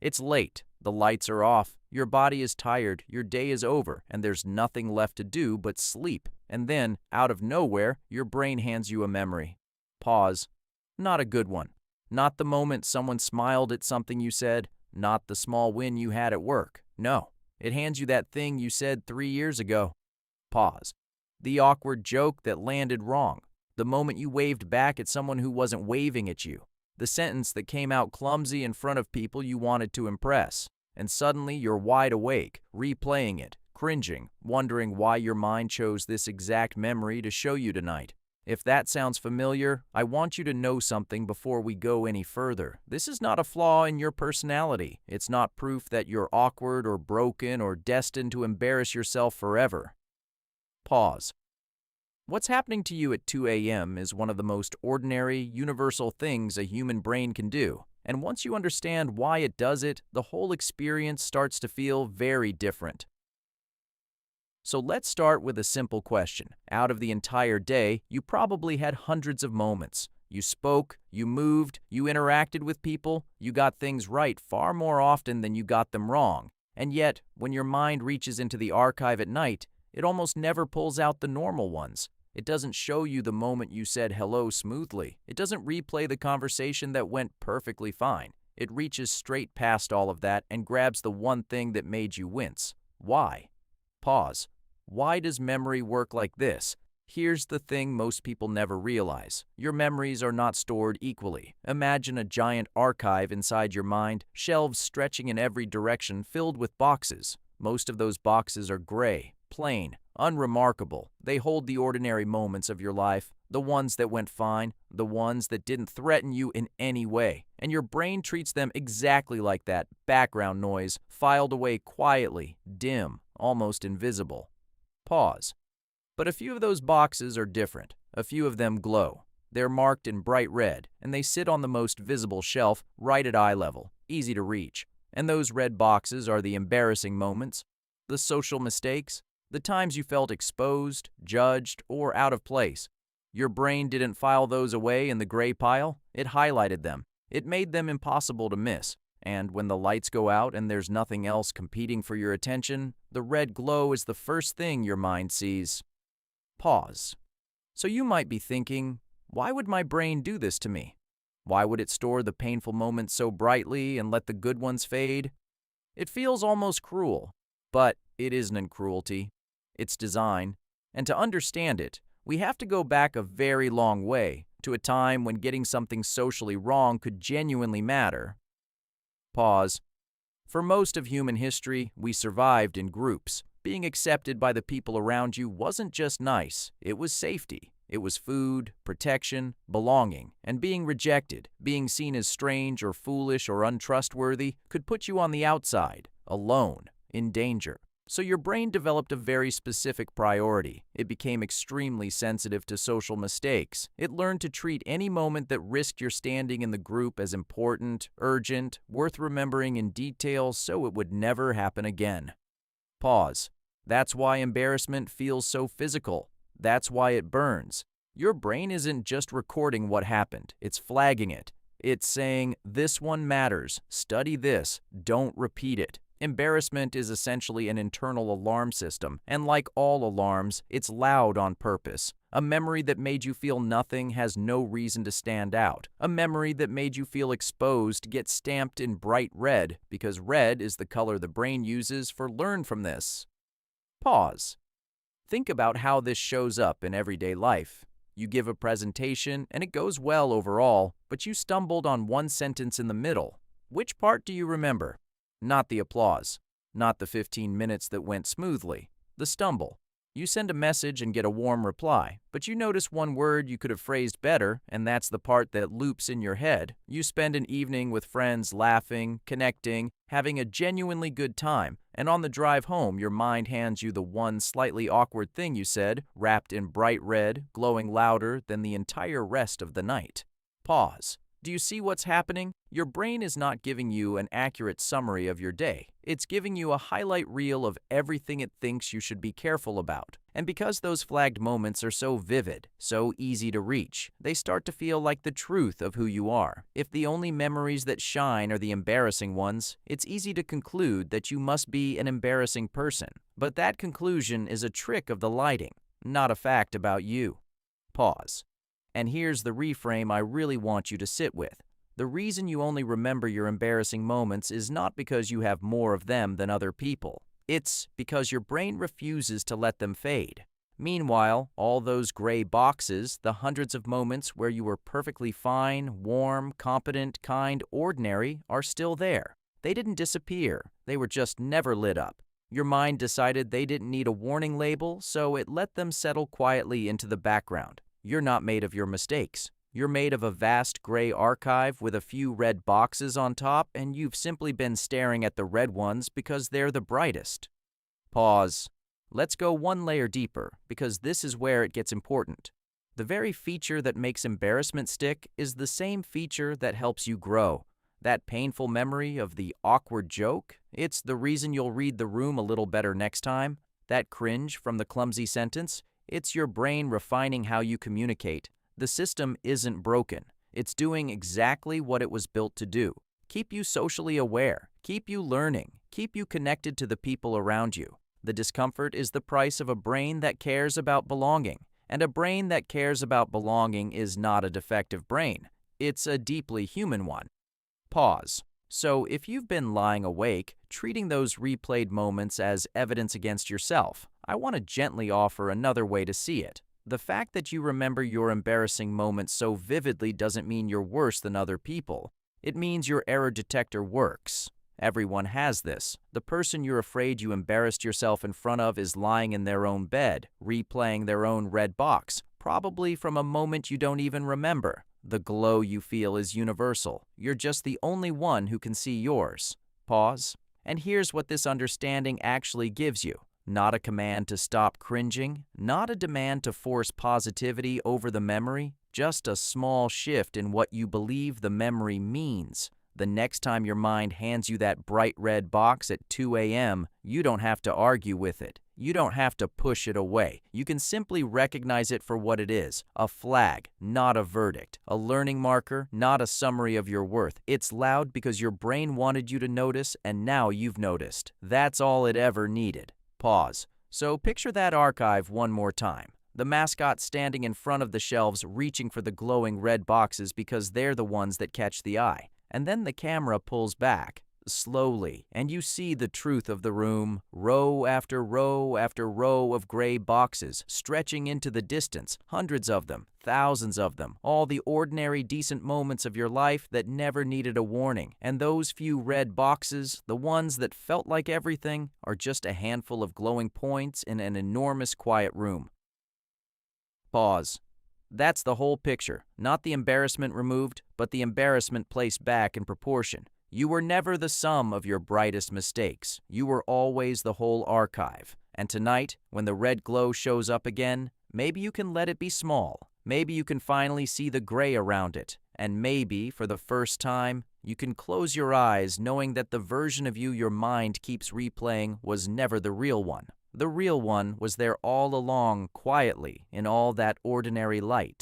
It's late, the lights are off, your body is tired, your day is over, and there's nothing left to do but sleep. And then, out of nowhere, your brain hands you a memory. Pause. Not a good one. Not the moment someone smiled at something you said, not the small win you had at work. No, it hands you that thing you said 3 years ago. Pause. The awkward joke that landed wrong. The moment you waved back at someone who wasn't waving at you. The sentence that came out clumsy in front of people you wanted to impress. And suddenly you're wide awake, replaying it, cringing, wondering why your mind chose this exact memory to show you tonight. If that sounds familiar, I want you to know something before we go any further. This is not a flaw in your personality. It's not proof that you're awkward or broken or destined to embarrass yourself forever. Pause. What's happening to you at 2 a.m. is one of the most ordinary, universal things a human brain can do. And once you understand why it does it, the whole experience starts to feel very different. So let's start with a simple question. Out of the entire day, you probably had hundreds of moments. You spoke, you moved, you interacted with people, you got things right far more often than you got them wrong. And yet, when your mind reaches into the archive at night, it almost never pulls out the normal ones. It doesn't show you the moment you said hello smoothly. It doesn't replay the conversation that went perfectly fine. It reaches straight past all of that and grabs the one thing that made you wince. Why? Pause. Why does memory work like this? Here's the thing most people never realize. Your memories are not stored equally. Imagine a giant archive inside your mind, shelves stretching in every direction filled with boxes. Most of those boxes are gray, plain, unremarkable. They hold the ordinary moments of your life, the ones that went fine, the ones that didn't threaten you in any way. And your brain treats them exactly like that, background noise, filed away quietly, dim, almost invisible. Pause. But a few of those boxes are different. A few of them glow. They're marked in bright red, and they sit on the most visible shelf, right at eye level, easy to reach. And those red boxes are the embarrassing moments, the social mistakes, the times you felt exposed, judged, or out of place. Your brain didn't file those away in the gray pile. It highlighted them. It made them impossible to miss. And when the lights go out and there's nothing else competing for your attention, the red glow is the first thing your mind sees. Pause. So you might be thinking, why would my brain do this to me? Why would it store the painful moments so brightly and let the good ones fade? It feels almost cruel, but it isn't cruelty. It's design. And to understand it, we have to go back a very long way, to a time when getting something socially wrong could genuinely matter. Pause. For most of human history, we survived in groups. Being accepted by the people around you wasn't just nice, it was safety. It was food, protection, belonging, and being rejected, being seen as strange or foolish or untrustworthy, could put you on the outside, alone, in danger. So your brain developed a very specific priority. It became extremely sensitive to social mistakes. It learned to treat any moment that risked your standing in the group as important, urgent, worth remembering in detail so it would never happen again. Pause. That's why embarrassment feels so physical. That's why it burns. Your brain isn't just recording what happened, it's flagging it. It's saying, this one matters, study this, don't repeat it. Embarrassment is essentially an internal alarm system, and like all alarms, it's loud on purpose. A memory that made you feel nothing has no reason to stand out. A memory that made you feel exposed gets stamped in bright red, because red is the color the brain uses for learn from this. Pause. Think about how this shows up in everyday life. You give a presentation, and it goes well overall, but you stumbled on one sentence in the middle. Which part do you remember? Not the applause, not the 15 minutes that went smoothly, the stumble. You send a message and get a warm reply, but you notice one word you could have phrased better, and that's the part that loops in your head. You spend an evening with friends laughing, connecting, having a genuinely good time, and on the drive home your mind hands you the one slightly awkward thing you said, wrapped in bright red, glowing louder than the entire rest of the night. Pause. Do you see what's happening? Your brain is not giving you an accurate summary of your day. It's giving you a highlight reel of everything it thinks you should be careful about. And because those flagged moments are so vivid, so easy to reach, they start to feel like the truth of who you are. If the only memories that shine are the embarrassing ones, it's easy to conclude that you must be an embarrassing person. But that conclusion is a trick of the lighting, not a fact about you. Pause. And here's the reframe I really want you to sit with. The reason you only remember your embarrassing moments is not because you have more of them than other people. It's because your brain refuses to let them fade. Meanwhile, all those gray boxes, the hundreds of moments where you were perfectly fine, warm, competent, kind, ordinary, are still there. They didn't disappear. They were just never lit up. Your mind decided they didn't need a warning label, so it let them settle quietly into the background. You're not made of your mistakes. You're made of a vast gray archive with a few red boxes on top, and you've simply been staring at the red ones because they're the brightest. Pause. Let's go one layer deeper, because this is where it gets important. The very feature that makes embarrassment stick is the same feature that helps you grow. That painful memory of the awkward joke, it's the reason you'll read the room a little better next time. That cringe from the clumsy sentence, it's your brain refining how you communicate. The system isn't broken. It's doing exactly what it was built to do. Keep you socially aware, keep you learning, keep you connected to the people around you. The discomfort is the price of a brain that cares about belonging. And a brain that cares about belonging is not a defective brain. It's a deeply human one. Pause. So if you've been lying awake, treating those replayed moments as evidence against yourself, I want to gently offer another way to see it. The fact that you remember your embarrassing moments so vividly doesn't mean you're worse than other people. It means your error detector works. Everyone has this. The person you're afraid you embarrassed yourself in front of is lying in their own bed, replaying their own red box, probably from a moment you don't even remember. The glow you feel is universal. You're just the only one who can see yours. Pause. And here's what this understanding actually gives you. Not a command to stop cringing, not a demand to force positivity over the memory, just a small shift in what you believe the memory means. The next time your mind hands you that bright red box at 2 a.m., you don't have to argue with it. You don't have to push it away. You can simply recognize it for what it is, a flag, not a verdict, a learning marker, not a summary of your worth. It's loud because your brain wanted you to notice, and now you've noticed. That's all it ever needed. Pause. So picture that archive one more time. The mascot standing in front of the shelves reaching for the glowing red boxes because they're the ones that catch the eye. And then the camera pulls back, slowly, and you see the truth of the room, row after row after row of gray boxes, stretching into the distance, hundreds of them, thousands of them, all the ordinary decent moments of your life that never needed a warning. And those few red boxes, the ones that felt like everything, are just a handful of glowing points in an enormous quiet room. Pause. That's the whole picture, not the embarrassment removed, but the embarrassment placed back in proportion. You were never the sum of your brightest mistakes. You were always the whole archive. And tonight, when the red glow shows up again, maybe you can let it be small. Maybe you can finally see the gray around it. And maybe, for the first time, you can close your eyes knowing that the version of you your mind keeps replaying was never the real one. The real one was there all along, quietly, in all that ordinary light.